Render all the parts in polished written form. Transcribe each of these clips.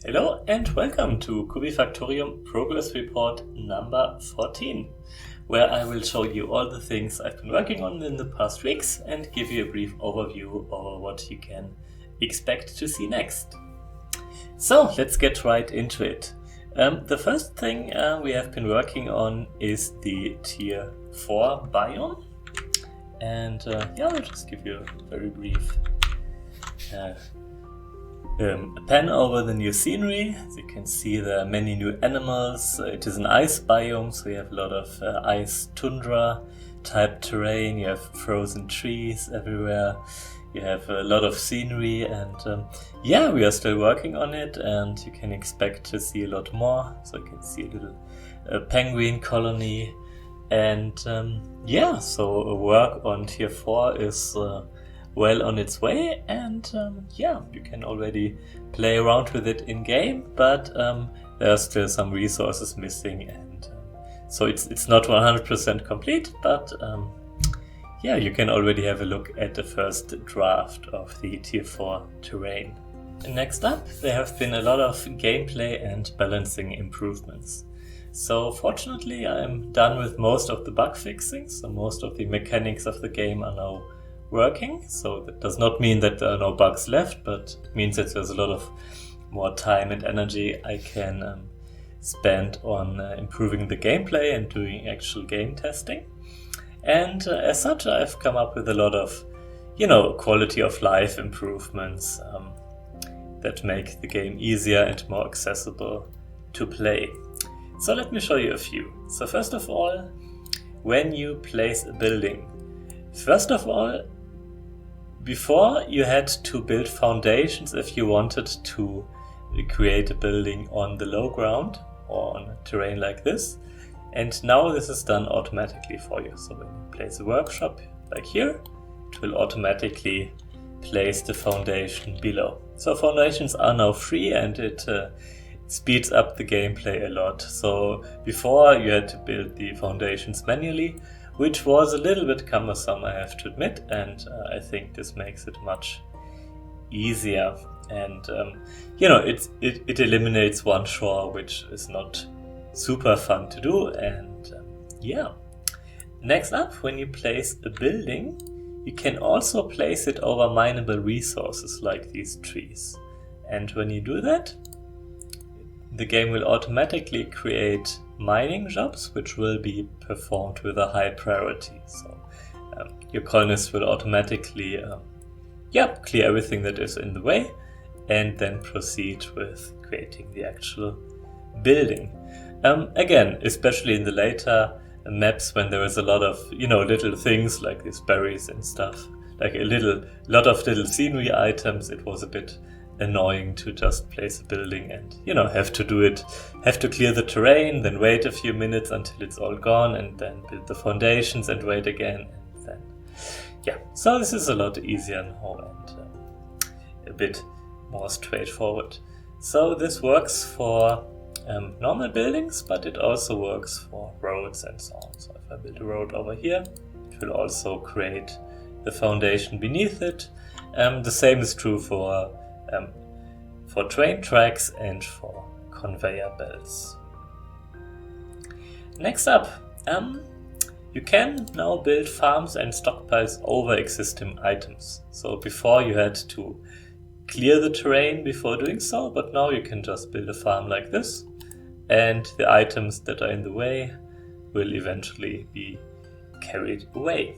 Hello and welcome to Cubifactorium Progress Report number 14, where I will show you all the things I've been working on in the past weeks and give you a brief overview over what you can expect to see next. So let's get right into it. The first thing we have been working on is the Tier 4 biome, and I'll just give you a very brief pan over the new scenery. As you can see, there are many new animals. It is an ice biome, so you have a lot of ice tundra type terrain. You have frozen trees everywhere. You have a lot of scenery, and we are still working on it, and you can expect to see a lot more. So you can see a little penguin colony, and so work on Tier 4 is well on its way, and you can already play around with it in game, but there are still some resources missing, and so it's not 100% complete, but you can already have a look at the first draft of the Tier 4 terrain. Next up, there have been a lot of gameplay and balancing improvements. So fortunately, I'm done with most of the bug fixing, so most of the mechanics of the game are now working. So that does not mean that there are no bugs left, but it means that there's a lot of more time and energy I can spend on improving the gameplay and doing actual game testing. And as such, I've come up with a lot of, quality of life improvements that make the game easier and more accessible to play. So let me show you a few. So first of all, when you place a building, before you had to build foundations if you wanted to create a building on the low ground or on a terrain like this. And now this is done automatically for you. So when you place a workshop like here, it will automatically place the foundation below. So foundations are now free, and it speeds up the gameplay a lot. So before you had to build the foundations manually, which was a little bit cumbersome, I have to admit, and I think this makes it much easier. And it eliminates one chore, which is not super fun to do. And next up, when you place a building, you can also place it over mineable resources like these trees. And when you do that, the game will automatically create mining jobs, which will be performed with a high priority. So your colonists will automatically clear everything that is in the way, and then proceed with creating the actual building. Again, especially in the later maps, when there is a lot of little things like these berries and stuff, like a lot of little scenery items, it was a bit annoying to just place a building and have to clear the terrain, then wait a few minutes until it's all gone, and then build the foundations and wait again, and then so this is a lot easier now and a bit more straightforward. So this works for normal buildings, but it also works for roads and so on. So if I build a road over here, it will also create the foundation beneath it. The same is true for train tracks and for conveyor belts. Next up, you can now build farms and stockpiles over existing items. So before you had to clear the terrain before doing so, but now you can just build a farm like this, and the items that are in the way will eventually be carried away.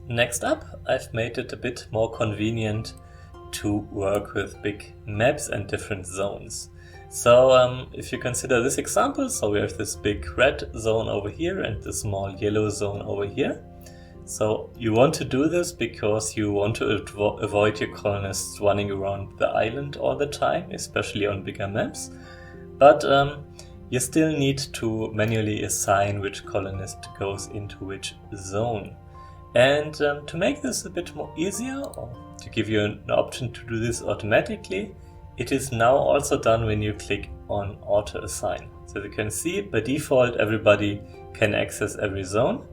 Next up, I've made it a bit more convenient to work with big maps and different zones. So if you consider this example, so we have this big red zone over here and the small yellow zone over here. So you want to do this because you want to avoid your colonists running around the island all the time, especially on bigger maps. But you still need to manually assign which colonist goes into which zone. And to make this a bit more easier, or to give you an option to do this automatically, it is now also done when you click on auto assign. So you can see by default everybody can access every zone.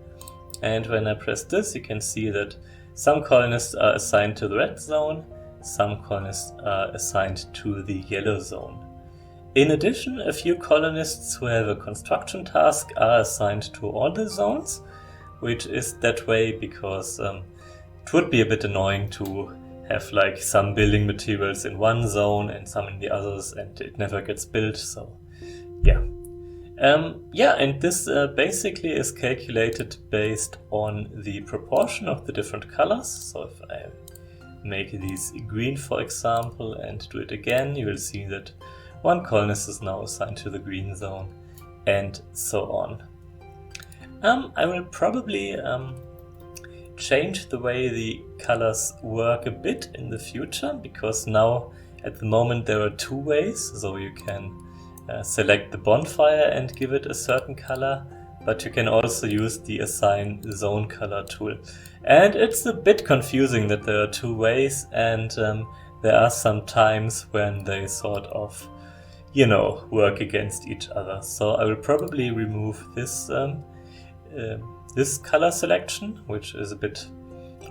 And when I press this, you can see that some colonists are assigned to the red zone some colonists are assigned to the yellow zone. In addition, a few colonists who have a construction task are assigned to all the zones, which is that way because it would be a bit annoying to have like some building materials in one zone and some in the others, and it never gets built. So yeah. And this basically is calculated based on the proportion of the different colors. So if I make these green, for example, and do it again, you will see that one colonist is now assigned to the green zone, and so on. I will probably change the way the colors work a bit in the future, because now at the moment there are two ways. So you can select the bonfire and give it a certain color, but you can also use the assign zone color tool. And it's a bit confusing that there are two ways, and there are some times when they sort of, work against each other. So I will probably remove this this color selection, which is a bit,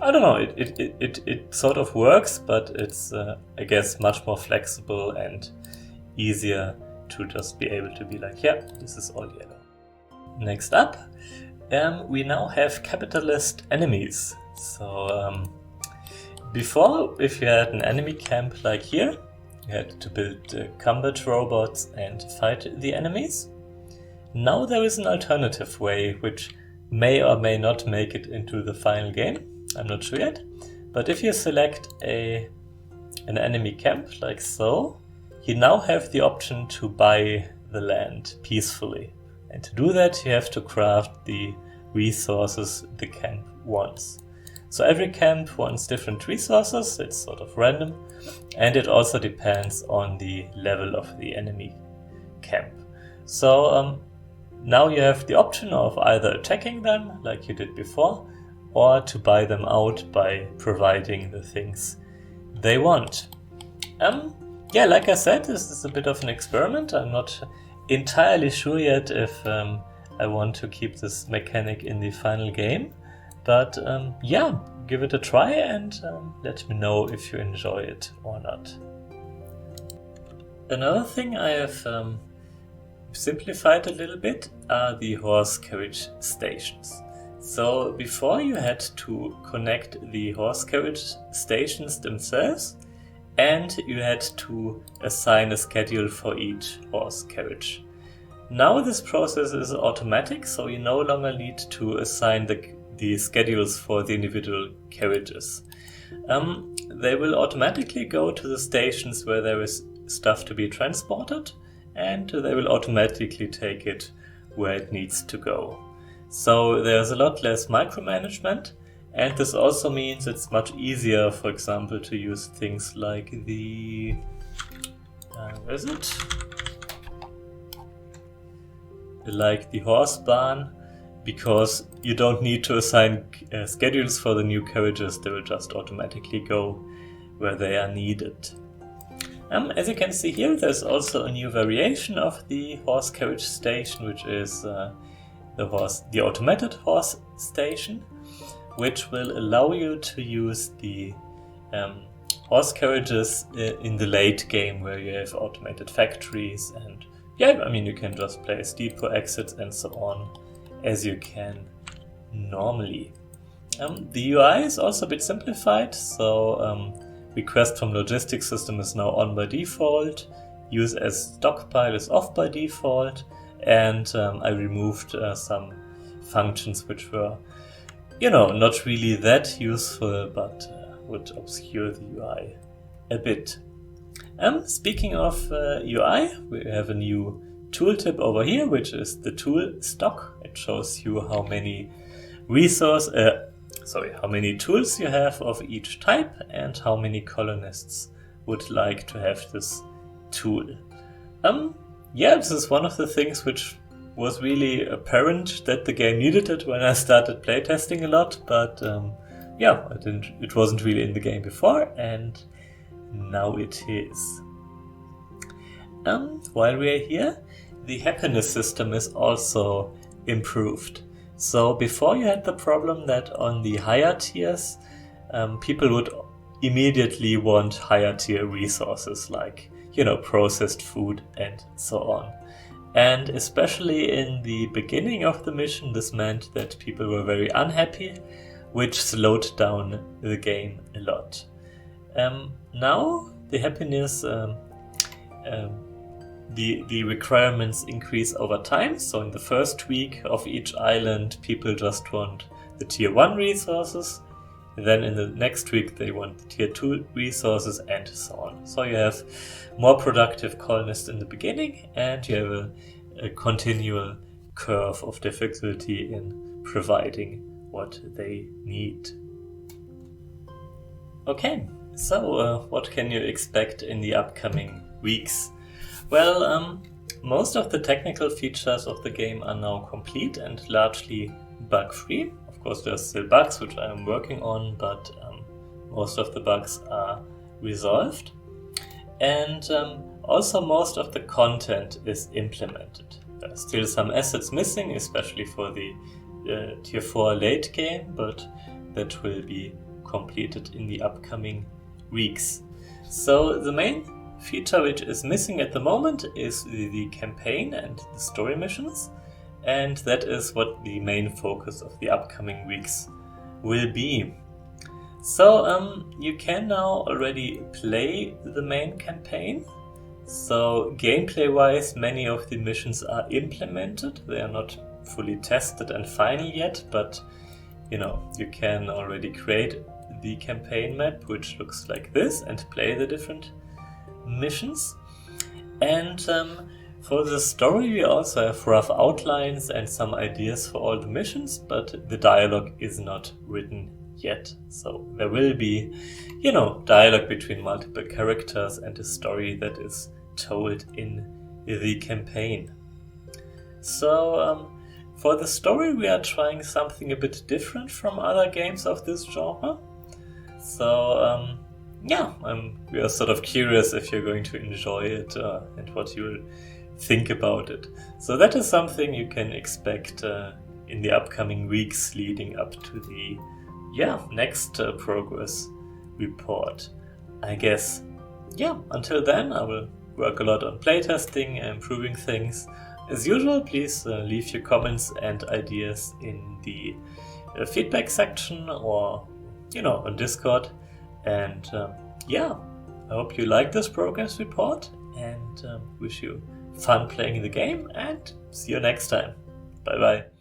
I don't know, it sort of works, but it's I guess much more flexible and easier to just be able to be like, yeah, this is all yellow. Next up, we now have capitalist enemies. So before, if you had an enemy camp like here, you had to build combat robots and fight the enemies. Now there is an alternative way, which may or may not make it into the final game. I'm not sure yet. But if you select an enemy camp like so, you now have the option to buy the land peacefully. And to do that, you have to craft the resources the camp wants. So every camp wants different resources, it's sort of random, and it also depends on the level of the enemy camp. So now you have the option of either attacking them, like you did before, or to buy them out by providing the things they want. Yeah, like I said, this is a bit of an experiment. I'm not entirely sure yet if I want to keep this mechanic in the final game. But yeah, give it a try and let me know if you enjoy it or not. Another thing I have simplified a little bit are the horse carriage stations. So before you had to connect the horse carriage stations themselves, and you had to assign a schedule for each horse carriage. Now this process is automatic, so you no longer need to assign the schedules for the individual carriages. They will automatically go to the stations where there is stuff to be transported, and they will automatically take it where it needs to go. So there's a lot less micromanagement, and this also means it's much easier, for example, to use things like the where is it? Like the horse barn, because you don't need to assign schedules for the new carriages. They will just automatically go where they are needed. As you can see here, there's also a new variation of the horse carriage station, which is the automated horse station, which will allow you to use the horse carriages in the late game where you have automated factories, and yeah, I mean, you can just place depot exits and so on as you can normally. The UI is also a bit simplified, so request from logistics system is now on by default, use as stockpile is off by default, and I removed some functions which were, not really that useful, but would obscure the UI a bit. Speaking of UI, we have a new tooltip over here, which is the tool stock. It shows you how many how many tools you have of each type and how many colonists would like to have this tool. Yeah, this is one of the things which was really apparent that the game needed it when I started playtesting a lot, but yeah, it wasn't really in the game before, and now it is. While we are here, the happiness system is also improved. So before you had the problem that on the higher tiers, people would immediately want higher tier resources like, processed food and so on. And especially in the beginning of the mission, this meant that people were very unhappy, which slowed down the game a lot. Now the happiness, the requirements increase over time. So in the first week of each island, people just want the tier 1 resources. Then in the next week they want the tier 2 resources and so on. So you have more productive colonists in the beginning, and you have a continual curve of difficulty in providing what they need. Okay, so what can you expect in the upcoming weeks? Well, most of the technical features of the game are now complete and largely bug-free. Of course, there's still bugs which I am working on, but most of the bugs are resolved. And also most of the content is implemented. There are still some assets missing, especially for the tier 4 late game, but that will be completed in the upcoming weeks. So the main feature which is missing at the moment is the campaign and the story missions. And that is what the main focus of the upcoming weeks will be. So you can now already play the main campaign. So gameplay wise, many of the missions are implemented. They are not fully tested and final yet, but you can already create the campaign map, which looks like this, and play the different missions. And for the story, we also have rough outlines and some ideas for all the missions, but the dialogue is not written yet. So there will be, dialogue between multiple characters and a story that is told in the campaign. So for the story, we are trying something a bit different from other games of this genre. So we are sort of curious if you're going to enjoy it and what you will think about it. So that is something you can expect in the upcoming weeks leading up to the next progress report, I guess. Until then, I will work a lot on playtesting and improving things. As usual, please leave your comments and ideas in the feedback section or on Discord. And I hope you like this progress report, and wish you fun playing the game, and see you next time. Bye bye.